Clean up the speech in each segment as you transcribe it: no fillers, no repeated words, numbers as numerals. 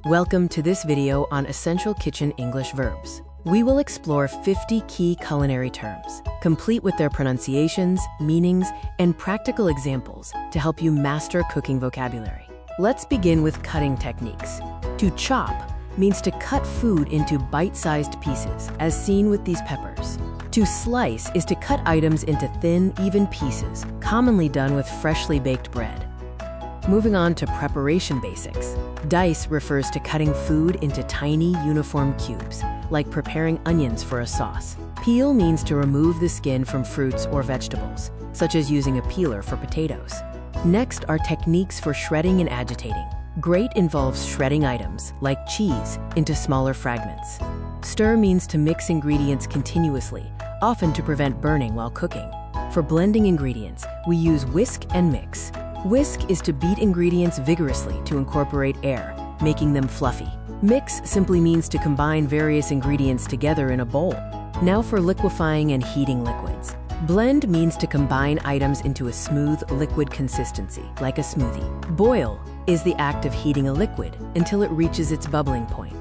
Welcome to this video on Essential Kitchen English Verbs. We will explore 50 key culinary terms, complete with their pronunciations, meanings, and practical examples to help you master cooking vocabulary. Let's begin with cutting techniques. To chop means to cut food into bite-sized pieces, as seen with these peppers. To slice is to cut items into thin, even pieces, commonly done with freshly baked bread. Moving on to preparation basics. Dice refers to cutting food into tiny, uniform cubes, like preparing onions for a sauce. Peel means to remove the skin from fruits or vegetables, such as using a peeler for potatoes. Next are techniques for shredding and agitating. Grate involves shredding items, like cheese, into smaller fragments. Stir means to mix ingredients continuously, often to prevent burning while cooking. For blending ingredients, we use whisk and mix. Whisk is to beat ingredients vigorously to incorporate air, making them fluffy. Mix simply means to combine various ingredients together in a bowl. Now for liquefying and heating liquids. Blend means to combine items into a smooth, liquid consistency, like a smoothie. Boil is the act of heating a liquid until it reaches its bubbling point.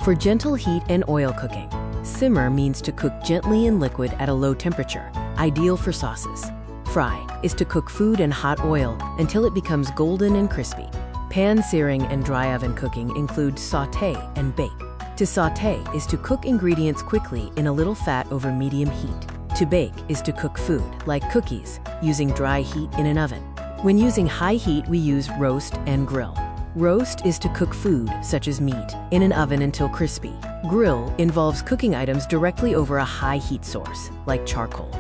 For gentle heat and oil cooking, simmer means to cook gently in liquid at a low temperature, ideal for sauces. Fry is to cook food in hot oil until it becomes golden and crispy. Pan-searing and dry oven cooking include sauté and bake. To sauté is to cook ingredients quickly in a little fat over medium heat. To bake is to cook food, like cookies, using dry heat in an oven. When using high heat, we use roast and grill. Roast is to cook food, such as meat, in an oven until crispy. Grill involves cooking items directly over a high heat source, like charcoal.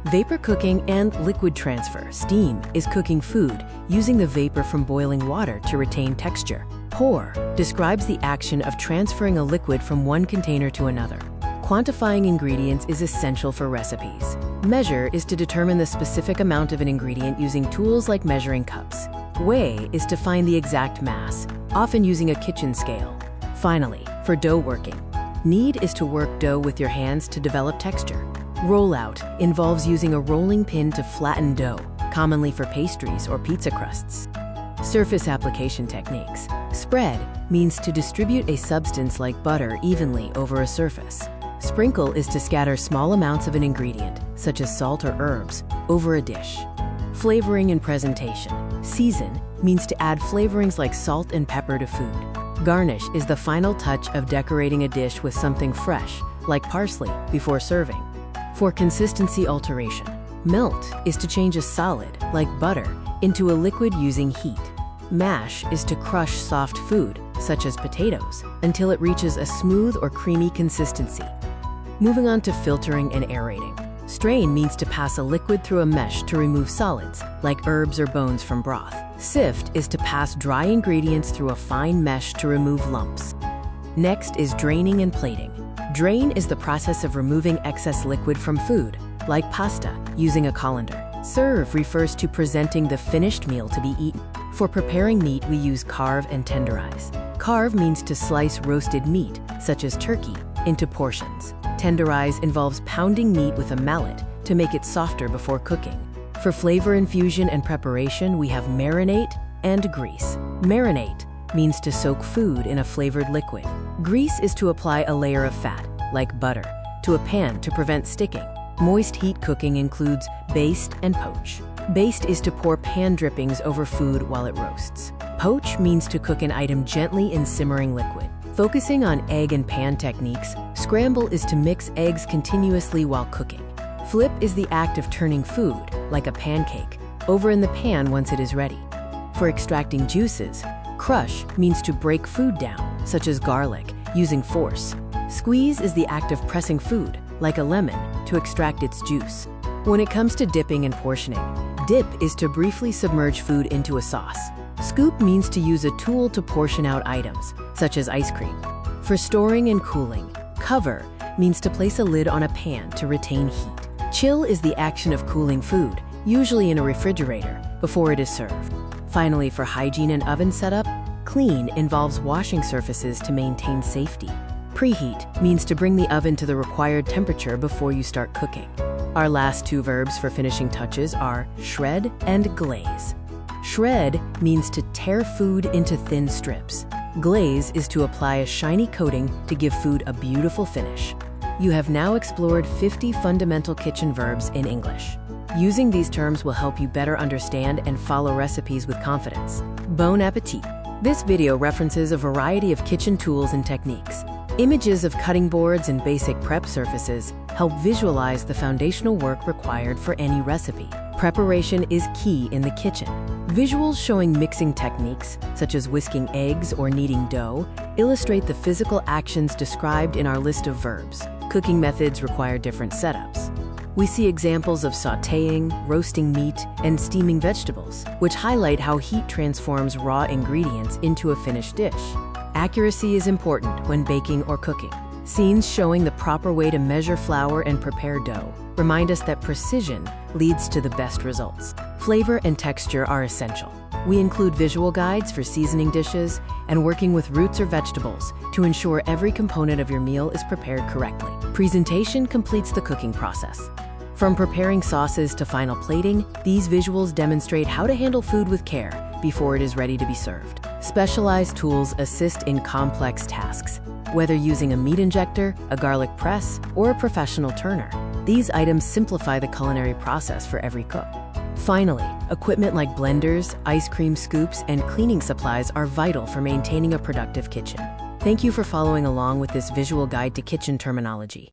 Vapor cooking and liquid transfer, steam, is cooking food using the vapor from boiling water to retain texture. Pour describes the action of transferring a liquid from one container to another. Quantifying ingredients is essential for recipes. Measure is to determine the specific amount of an ingredient using tools like measuring cups. Weigh is to find the exact mass, often using a kitchen scale. Finally, for dough working, knead is to work dough with your hands to develop texture. Rollout involves using a rolling pin to flatten dough, commonly for pastries or pizza crusts. Surface application techniques. Spread means to distribute a substance like butter evenly over a surface. Sprinkle is to scatter small amounts of an ingredient, such as salt or herbs, over a dish. Flavoring and presentation. Season means to add flavorings like salt and pepper to food. Garnish is the final touch of decorating a dish with something fresh, like parsley, before serving. For consistency alteration, melt is to change a solid, like butter, into a liquid using heat. Mash is to crush soft food, such as potatoes, until it reaches a smooth or creamy consistency. Moving on to filtering and aerating. Strain means to pass a liquid through a mesh to remove solids, like herbs or bones from broth. Sift is to pass dry ingredients through a fine mesh to remove lumps. Next is draining and plating. Drain is the process of removing excess liquid from food, like pasta, using a colander. Serve refers to presenting the finished meal to be eaten. For preparing meat, we use carve and tenderize. Carve means to slice roasted meat, such as turkey, into portions. Tenderize involves pounding meat with a mallet to make it softer before cooking. For flavor infusion and preparation, we have marinate and grease. Marinate means to soak food in a flavored liquid. Grease is to apply a layer of fat, like butter, to a pan to prevent sticking. Moist heat cooking includes baste and poach. Baste is to pour pan drippings over food while it roasts. Poach means to cook an item gently in simmering liquid. Focusing on egg and pan techniques, scramble is to mix eggs continuously while cooking. Flip is the act of turning food, like a pancake, over in the pan once it is ready. For extracting juices, crush means to break food down, such as garlic, using force. Squeeze is the act of pressing food, like a lemon, to extract its juice. When it comes to dipping and portioning, dip is to briefly submerge food into a sauce. Scoop means to use a tool to portion out items, such as ice cream. For storing and cooling, cover means to place a lid on a pan to retain heat. Chill is the action of cooling food, usually in a refrigerator, before it is served. Finally, for hygiene and oven setup, clean involves washing surfaces to maintain safety. Preheat means to bring the oven to the required temperature before you start cooking. Our last two verbs for finishing touches are shred and glaze. Shred means to tear food into thin strips. Glaze is to apply a shiny coating to give food a beautiful finish. You have now explored 50 fundamental kitchen verbs in English. Using these terms will help you better understand and follow recipes with confidence. Bon appetit! This video references a variety of kitchen tools and techniques. Images of cutting boards and basic prep surfaces help visualize the foundational work required for any recipe. Preparation is key in the kitchen. Visuals showing mixing techniques, such as whisking eggs or kneading dough, illustrate the physical actions described in our list of verbs. Cooking methods require different setups. We see examples of sautéing, roasting meat, and steaming vegetables, which highlight how heat transforms raw ingredients into a finished dish. Accuracy is important when baking or cooking. Scenes showing the proper way to measure flour and prepare dough remind us that precision leads to the best results. Flavor and texture are essential. We include visual guides for seasoning dishes and working with roots or vegetables to ensure every component of your meal is prepared correctly. Presentation completes the cooking process. From preparing sauces to final plating, these visuals demonstrate how to handle food with care before it is ready to be served. Specialized tools assist in complex tasks. Whether using a meat injector, a garlic press, or a professional turner, these items simplify the culinary process for every cook. Finally, equipment like blenders, ice cream scoops, and cleaning supplies are vital for maintaining a productive kitchen. Thank you for following along with this visual guide to kitchen terminology.